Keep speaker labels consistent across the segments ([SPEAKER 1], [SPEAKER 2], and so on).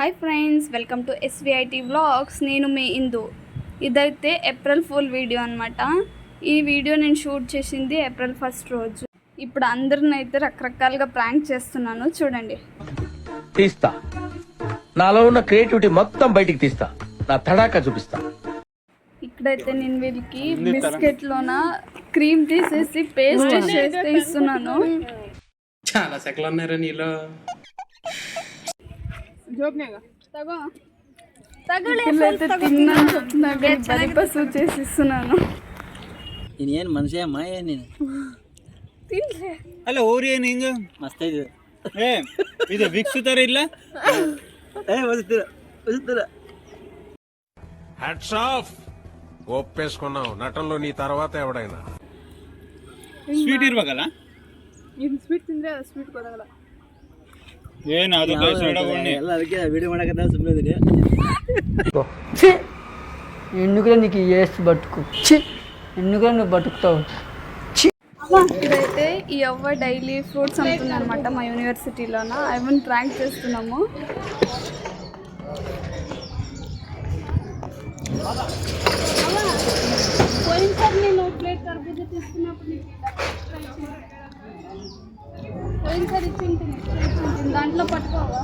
[SPEAKER 1] Hi friends, welcome to SVIT vlogs. నేను మీ ఇందు. ఇదైతే ఏప్రిల్ ఫుల్ వీడియో అనమాట. ఈ వీడియో నేను షూట్ చేసింది ఏప్రిల్ 1 రోజు. ఇప్పుడు అందరిని అయితే రకరకాలుగా ప్రాంక్ చేస్తున్నాను, చూడండి.
[SPEAKER 2] తీస్తా, నాలో ఉన్న క్రియేటివిటీ మొత్తం బయటికి తీస్తా, నా తడాకా చూపిస్తా.
[SPEAKER 1] ఇక్కడైతే నేను వీళ్ళకి బిస్కెట్ లోన క్రీమ్ తీసేసి పేస్ట్ చేస్తే ఇస్తున్నాను.
[SPEAKER 3] చాలా సెకలు ఉన్నారా నీలో?
[SPEAKER 1] చేసి ఇస్తున్నాను.
[SPEAKER 4] ಏನು ಮನುಷ್ಯ ಮಾಯ ನೀನು
[SPEAKER 5] ಅಲ್ಲ ಓರಿ ಏನು ಹಿಂಗ
[SPEAKER 4] ಮಸ್ತ್ ಐತಿ
[SPEAKER 5] ಏ ಇದು ವಿಕ್ಸ್ ತರ ಇಲ್ಲ
[SPEAKER 4] ಏ వస్తురా
[SPEAKER 6] హ్యాట్స్ ఆఫ్. ఒప్పేసుకున్నావు, నటనలో నీ తర్వాత ఎవడైనా.
[SPEAKER 5] ಸ್ವೀಟ್ ಇರ್ಬೇಕಲ್ಲ
[SPEAKER 1] ಸ್ವೀಟ್ ತಿಂದ್ರೆ ಸ್ವೀಟ್ ಕೊಡಲ್ಲ.
[SPEAKER 5] ಏನು ಅದು
[SPEAKER 4] ಎಲ್ಲ ಅದಕ್ಕೆ ವಿಡಿಯೋ ಮಾಡಕತ್ತ ಸುಮ್ಮನೆ
[SPEAKER 7] ఎందుకురా నీకు వేస్ట్ బతుకు, ఎందుకురా నువ్వు బతుకుతావు.
[SPEAKER 1] ఇదైతే ఈ అవ్వ డైలీ ఫ్రూట్స్ అమ్ముతుంది అనమాట మా యూనివర్సిటీలోన. అవన్నీ ప్రాంక్ చేస్తున్నాము. పోయినసారి నేను ప్లేట్ కర్బూజా తీసుకున్నప్పుడు పోయినసారి ఇచ్చింటుంది, దాంట్లో పట్టుకోవా?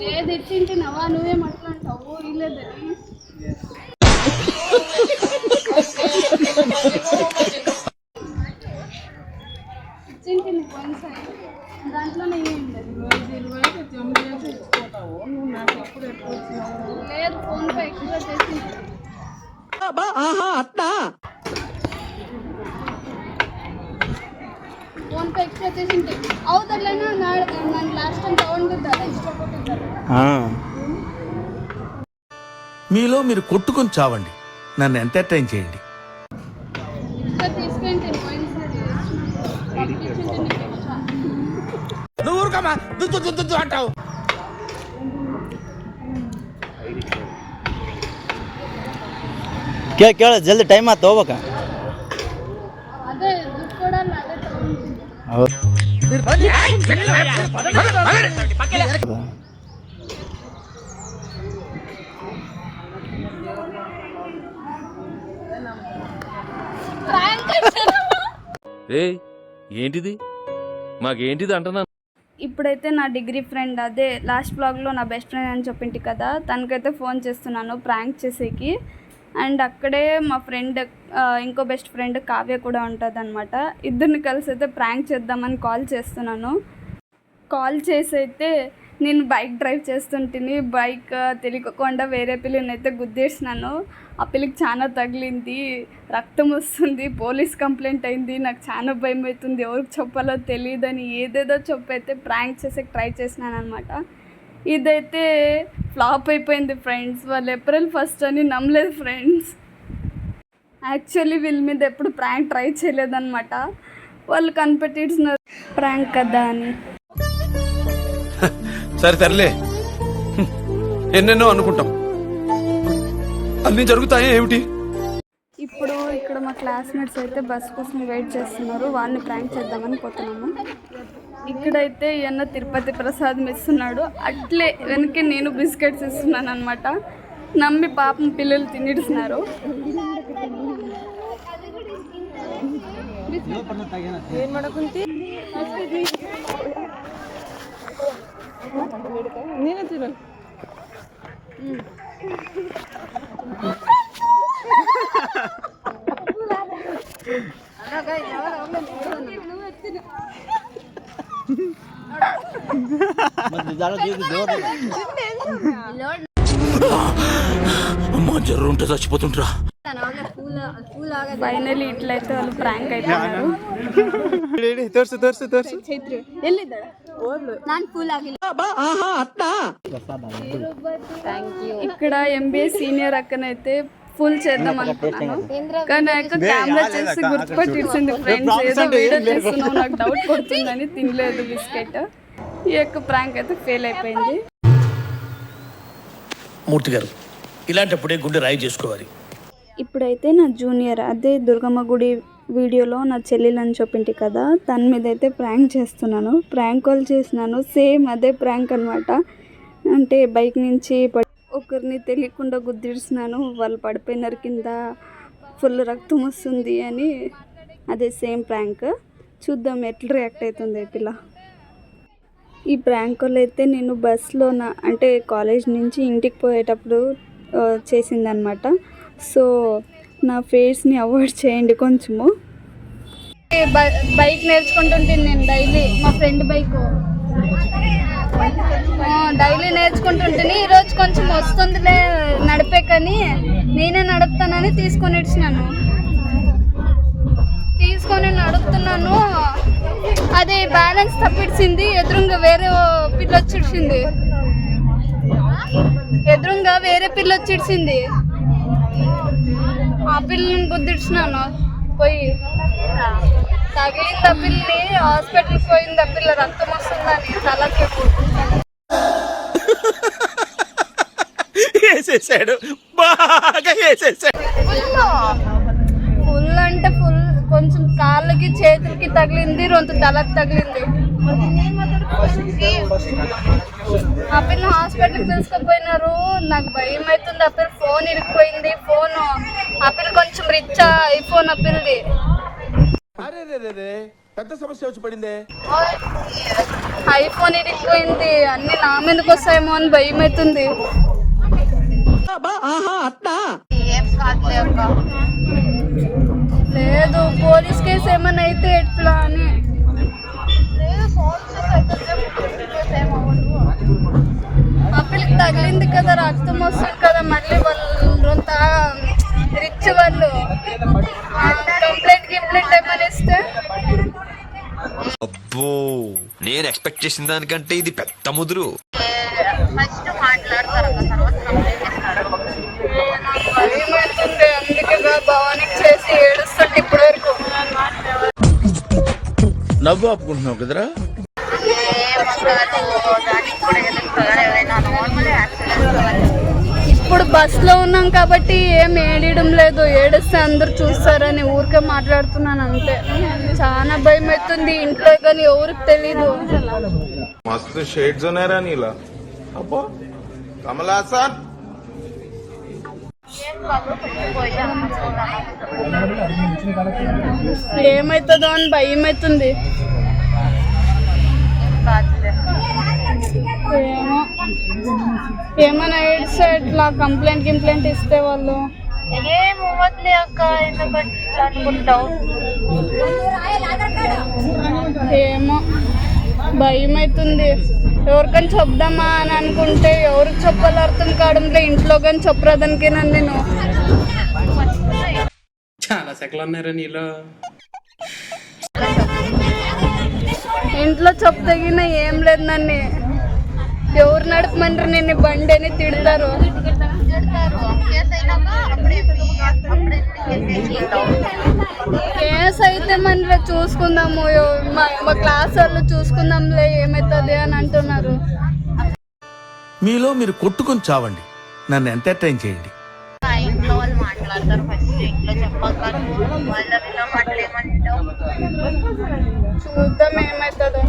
[SPEAKER 1] లేదు ఇచ్చింటున్నావా? నువ్వేం అట్లా అంటావు? ఇల్లేదని ఇచ్చింటుంది పోయినసారి, దాంట్లోనే లేదు. ఫోన్ పే ఎక్కువ చేసి ఫోన్ పే ఎక్కువ చేసింటే అవుతాడులేనా? నన్ను లాస్ట్ టైం తಗೊಂಡಿದ್ದಾರೆ, ఇష్టపడుతున్నారు.
[SPEAKER 8] మీలో మీరు కొట్టుకొని చావండి, నన్ను ఎంటర్టైన్ చేయండి.
[SPEAKER 1] ఇక్కడ తీసుకెళ్ళి పోయినసారి
[SPEAKER 8] నువ్వు ఊరుకోమా, దుద్దు అంటావు.
[SPEAKER 4] ಕೇಳ ಜಲ್ದಿ ಟೈಮ್ ಆಯ್ತು ಹೋಗ್ಬೇಕ.
[SPEAKER 1] ಅದೇ ದುಡ್ಡು ಕೊಡಲ್ಲ, ಅದೇ ತಗೊಂಡಿದ್ದೀನಿ.
[SPEAKER 2] ఏంటిది మాకేంటిది అంటున్నా.
[SPEAKER 1] ఇప్పుడైతే నా డిగ్రీ ఫ్రెండ్, అదే లాస్ట్ బ్లాగ్లో నా బెస్ట్ ఫ్రెండ్ అని చెప్పింటి కదా, తనకైతే ఫోన్ చేస్తున్నాను ప్రాంక్ చేసేకి. అండ్ అక్కడే మా ఫ్రెండ్, ఇంకో బెస్ట్ ఫ్రెండ్ కావ్య కూడా ఉంటుంది అనమాట. ఇద్దరిని కలిసి అయితే ప్రాంక్ చేద్దామని కాల్ చేస్తున్నాను. కాల్ చేసి అయితే నేను బైక్ డ్రైవ్ చేస్తుంటిని, బైక్ తెలియకుండా వేరే పిల్లని అయితే గుద్దేసినాను. ఆ పిల్లకి చాలా తగిలింది, రక్తం వస్తుంది, పోలీస్ కంప్లైంట్ అయింది. నాకు చాలా భయం అవుతుంది, ఎవరికి చెప్పాలో తెలియదని ఏదేదో చెప్పైతే ప్రాంక్ చేసే ట్రై చేసినాను అనమాట. ఇదైతే ఫ్లాప్ అయిపోయింది ఫ్రెండ్స్. వాళ్ళు ఏప్రిల్ 1 అని నమ్మలేదు ఫ్రెండ్స్. యాక్చువల్లీ వీళ్ళ మీద ఎప్పుడు ప్రాంక్ ట్రై చేయలేదన్నమాట. వాళ్ళు కనిపెట్టిస్తున్నారు ప్రాంక్ కదా అని.
[SPEAKER 8] సరే తరలే, ఎన్నెన్నో అనుకుంటాం, అన్నీ జరుగుతాయా ఏమిటి?
[SPEAKER 1] ఇప్పుడు ఇక్కడ మా క్లాస్మేట్స్ అయితే బస్ కోసం వెయిట్ చేస్తున్నారు, వాళ్ళని ప్రాంక్ చేద్దామని పోతున్నాము. ఇక్కడైతే ఈయన తిరుపతి ప్రసాదం ఇస్తున్నాడు, అట్లే వెనక్కి నేను బిస్కెట్స్ ఇస్తున్నాను అనమాట. నమ్మి పాపం పిల్లలు తినిస్తున్నారు.
[SPEAKER 8] అమ్మా జర్రు ఉంటే చచ్చిపోతుంటరా.
[SPEAKER 1] ఫైనలీ ఇట్లయితే వాళ్ళు ప్రాంక్ అయిపోయినారు. ఇక్కడ ఎంబీఏ సీనియర్ అక్కనైతే ఫుల్ చేద్దాం అనుకున్నాను, కానీ నాకు కెమెరా చేసి గుర్తుపట్టించింది ఫ్రెండ్స్, ఏదో వీడియో చేస్తున్నావు నాకు డౌట్ కొడుతుందని తినలేదు బిస్కెట్. ఈ యొక్క ప్రాంక్ అయితే ఫెయిల్ అయిపోయింది.
[SPEAKER 8] మూర్తి గారు, ఇలాంటప్పుడే గుండె రాయి చేసుకోవాలి.
[SPEAKER 1] ఇప్పుడైతే నా జూనియర్ అదే దుర్గమ్మ గుడి వీడియోలో నా చెల్లెలని చెప్పింటి కదా, తన మీద అయితే ప్రాంక్ చేస్తున్నాను. ప్రాంక్ కాల్ చేసినాను, సేమ్ అదే ప్రాంక్ అనమాట. అంటే బైక్ నుంచి ఒకరిని తెలియకుండా గుద్దిస్తున్నాను, వాళ్ళు పడిపోయినారు కింద, ఫుల్ రక్తం వస్తుంది అని. అదే సేమ్ ప్రాంక్. చూద్దాం ఎట్లా రియాక్ట్ అవుతుంది ఈ పిల్ల. ఈ ప్రాంక్ కాల్ అయితే నేను బస్లో అంటే కాలేజ్ నుంచి ఇంటికి పోయేటప్పుడు చేసిందనమాట. సో నా ఫేస్ని అవాయిడ్ చేయండి కొంచెము. బైక్ నేర్చుకుంటుంటే నేను డైలీ మా ఫ్రెండ్ బైక్ డైలీ నేర్చుకుంటుంటే ఈరోజు కొంచెం వస్తుందిలే నడిపే, కానీ నేనే నడుపుతానని తీసుకొని నడుపుతున్నాను. అది బ్యాలెన్స్ తప్పించింది, ఎదురుగా వేరే పిల్ల వచ్చేసింది. ఆ పిల్లని గుద్దిచ్చినాను పోయి, తగిలింది ఆ పిల్లని, హాస్పిటల్కి పోయింది ఆ పిల్ల, రక్తం వస్తుందని తలకి.
[SPEAKER 8] వేసేసాడు, బాగా వేసేసాడు.
[SPEAKER 1] ఫుల్ అంటే ఫుల్, కొంచెం కాళ్ళకి చేతులకి తగిలింది, రొంత తలకు తగిలింది. ఆ పిల్ల హాస్పిటల్కి తీసుకుపోయినారు. నాకు భయం అవుతుంది. ఆ పిల్ల ఫోన్ ఇరిగిపోయింది. ఆ పిల్ల కొంచెం రిచ్ ఐఫోన్ ఆ పిల్లది.
[SPEAKER 8] పెద్ద సమస్య వచ్చి పడిందే.
[SPEAKER 1] ఐఫోన్ ఇరిగిపోయింది. అన్ని నా మీదకి వస్తాయేమో అని భయం అవుతుంది. లేదు పోలీస్ కేసు ఏమైనా అయితే ఎట్లా అని. ఆ పిల్లకి తగిలింది కదా, రక్తం వస్తుంది కదా, మళ్ళీ వాళ్ళు రిచ్ వాళ్ళు కంప్లైంట్ ఏమైనా ఇస్తే.
[SPEAKER 9] అబ్బో, నేను ఎక్స్పెక్ట్ చేసిన దానికంటే ఇది పెద్ద ముదురు.
[SPEAKER 1] అందుకే భవానికి చేసి ఏడుస్తుంటే ఇప్పటి వరకు.
[SPEAKER 2] నవ్వు ఆపుకుంటున్నావు కదరా.
[SPEAKER 1] ఇప్పుడు బస్లో ఉన్నాం కాబట్టి ఏం ఏడడం లేదు, ఏడిస్తే అందరు చూస్తారని ఊరికే మాట్లాడుతున్నాను అంతే. చాలా భయం అవుతుంది ఇంట్లో, కానీ ఎవరికి తెలీదు.
[SPEAKER 6] మస్తు షేడ్స్ ఉన్నాయరా నీలా. అబ్బో కమలాసన్.
[SPEAKER 1] ఏమవుతుందో అని భయం అవుతుంది. ఏమైనా ఏడ్స్తే ఎట్లా కంప్లైంట్ ఇస్తే వాళ్ళు ఏమో భయం అవుతుంది. ఎవరికైనా చెప్దామా అని అనుకుంటే ఎవరికి చెప్పాలో అర్థం కావడంలో, ఇంట్లో కానీ చెప్పరాదానికి నేను.
[SPEAKER 3] చాలా సెకలు ఉన్నారా నీలో.
[SPEAKER 1] ఇంట్లో చెప్తగిన ఏం లేదు, నన్ను ఎవరు నడపమంటారు, నేను బండి అని తిడతారు. కేసు అయితే మన చూసుకుందాము, మా క్లాస్ వాళ్ళు చూసుకుందాంలే ఏమవుతుంది అని అంటున్నారు.
[SPEAKER 8] మీలో మీరు కొట్టుకొని చావండి, నన్ను ఎంటర్టైన్ చేయండి.
[SPEAKER 10] ఇంట్లో వాళ్ళు మాట్లాడతారు, ఫస్ట్ ఇంట్లో చెప్పాలి.
[SPEAKER 1] చూద్దాం ఏమవుతుందో,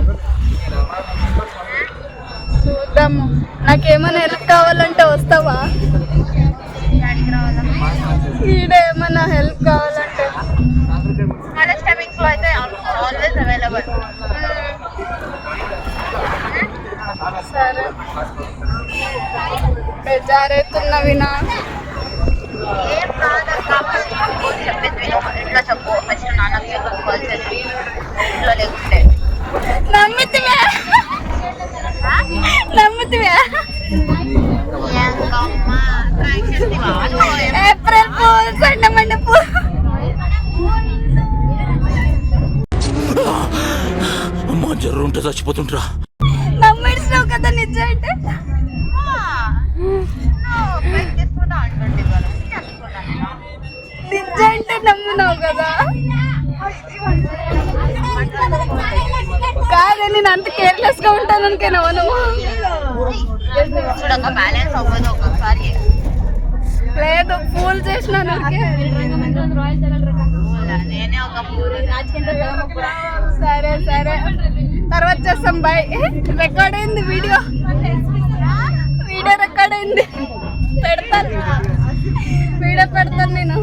[SPEAKER 1] చూద్దాము. నాకేమైనా హెల్ప్ కావాలంటే వస్తావా? ఈడ ఏమైనా హెల్ప్ కావాలంటే
[SPEAKER 10] కాలేజ్ టైమింగ్స్ లో అయితే ఆల్వేస్ అవైలబుల్.
[SPEAKER 1] సరే, బెజారైతున్నా వినా.
[SPEAKER 10] ఏం కాదక్క, చెప్పేది ఇంట్లో చెప్పు. ఫస్ట్ నాన్నకి కాల్ చేసి ఇంట్లో లేకుంటే
[SPEAKER 1] నమ్ముతివా? ఏప్రిల్ ఫూల్స్ అండి.
[SPEAKER 8] అమ్మా జ్వరం ఉంటే చచ్చిపోతుంటరా.
[SPEAKER 1] నమ్మేసినావు కదా నిజం అంటే. నిజం అంటే నమ్మున్నావు కదా. కాదే, నేను అంత కేర్లెస్ గా ఉంటాను అనుకున్నావా నువ్వు?
[SPEAKER 10] చూడక బ్యాలెన్స్ అవ్వదు ఒక్కొక్కసారి.
[SPEAKER 1] లేదు, ఫూల్ చేసి చేసినాను ఊరికే.
[SPEAKER 10] నేనే ఒక పూరి
[SPEAKER 1] సరే సరే తర్వాత చేస్తాం బాయ్. రికార్డ్ అయింది వీడియో రికార్డ్ అయింది. పెడతాను వీడియో పెడతాను నేను.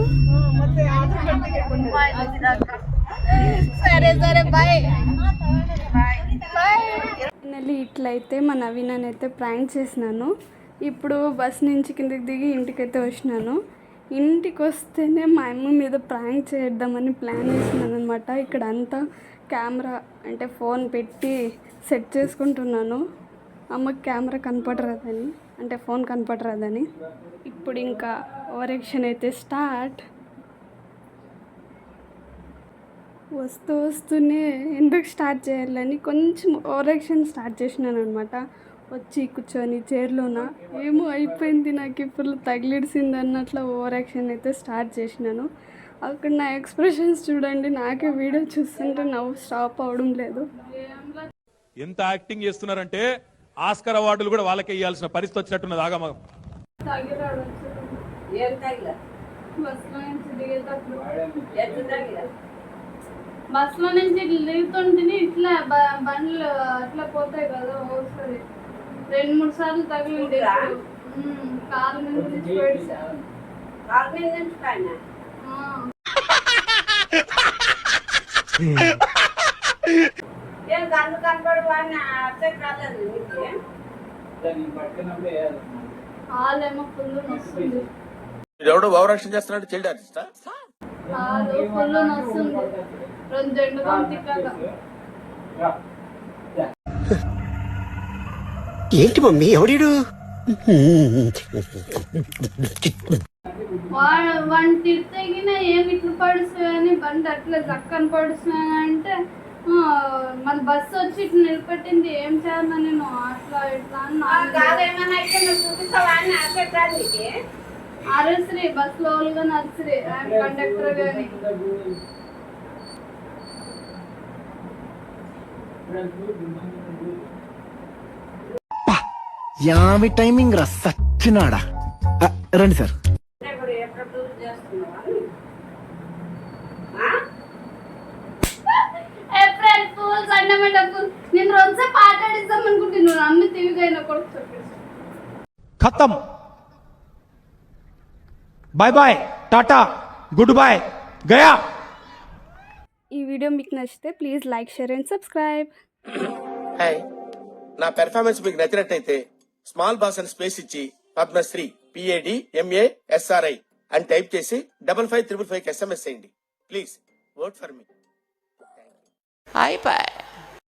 [SPEAKER 1] సరే సరే బాయ్ బాయ్. ఫైనల్లీ ఇట్లయితే మా నవీనని అయితే ప్రాంక్ చేసినాను. ఇప్పుడు బస్ నుంచి కిందకి దిగి ఇంటికైతే వచ్చినాను. ఇంటికి వస్తేనే మా అమ్మ మీద ప్రాంక్ చేద్దామని ప్లాన్ వేసినాను అనమాట. ఇక్కడ అంతా కెమెరా అంటే ఫోన్ పెట్టి సెట్ చేసుకుంటున్నాను. అమ్మకి కెమెరా కనపడరాదని అంటే ఫోన్ కనపడరాదని. ఇప్పుడు ఇంకా ఓవర్ యాక్షన్ అయితే స్టార్ట్. వస్తూనే ఎందుకు స్టార్ట్ చేయాలని కొంచెం ఓవర్ యాక్షన్ స్టార్ట్ చేసినాను అనమాట. వచ్చి కూర్చొని చైర్లోన ఏమో అయిపోయింది, నాకు ఫుల్ తగిలిడిసింది అన్నట్లు ఓవర్ యాక్షన్ అయితే స్టార్ట్ చేసినాను. అక్కడ నా ఎక్స్ప్రెషన్స్ చూడండి, నాకే వీడియో చూస్తుంటే నవ్వు స్టాప్ అవడం లేదు.
[SPEAKER 6] ఎంత యాక్టింగ్ చేస్తున్నారంటే ఆస్కర్ అవార్డులు కూడా వాళ్ళకే ఇవ్వాల్సిన పరిస్థితి వచ్చినట్టున్నది. ఆగమగం
[SPEAKER 1] బస్లో నుంచి ఇట్లా దిగుతుంటే ఇట్లా బండ్లు అట్లా పోతాయి కదా, ఒకసారి 2-3 సార్లు తగిలింది. కాలు నుంచి కాలేమో ఫుల్ నొస్తుంది.
[SPEAKER 2] ఎవడో ఓవరాక్షన్ చేస్తున్నాడు, చైల్డ్ ఆర్టిస్టా?
[SPEAKER 1] కాలు ఫుల్ నొస్తుంది. 2 జండుగా తిక్కగా.
[SPEAKER 4] ఏంటి మమ్మీ ఎవడీడు?
[SPEAKER 1] వాడిని తిరిగిన ఏమి ఇట్లు పడుస్తాయని బండి అట్లా చక్కని పడుస్తున్నాయంటే మళ్ళీ బస్సు వచ్చి ఇట్లా నిలబెట్టింది. ఏం చేయాలి నేను అట్లా ఇట్లా అరసరి బస్సులో వాళ్ళుగా నర్సరీ కండక్టర్ కానీ.
[SPEAKER 8] యామి టైమింగ్ రా సచ్చినాడా. రండి సార్.
[SPEAKER 1] ఏప్రిల్ ఫూల్స్ అన్నమే డబ్బులు. నేను 2 సేపు ఆటాడిస్తాం అనుకుంటే నువ్వు అమ్మి తిరిగైనా కొడుకు చెప్పేసి
[SPEAKER 6] ఖతం. బాయ్ బాయ్, టాటా, గుడ్ బాయ్, గయా.
[SPEAKER 1] ఈ వీడియో మీకు నచ్చితే please like, share and subscribe.
[SPEAKER 2] Hi, నా పెర్ఫార్మెన్స్ మీకు నచ్చినట్టయితే స్మాల్ బాస్ అని స్పేస్ ఇచ్చి పద్మశ్రీ PADMASRI అని టైప్ చేసి 5555 SMS చేయండి. Please vote for me.
[SPEAKER 11] అయిపోయి